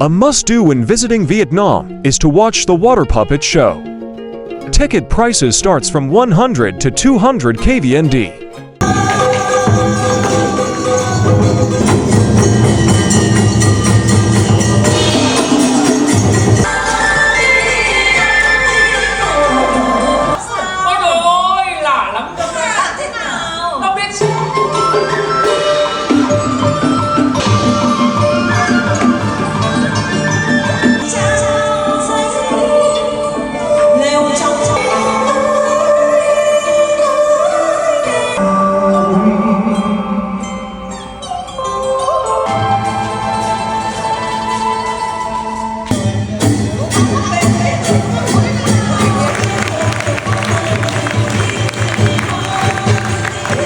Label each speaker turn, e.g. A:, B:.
A: A must-do when visiting Vietnam is to watch the water puppet show. Ticket prices starts from 100 to 200 KVND.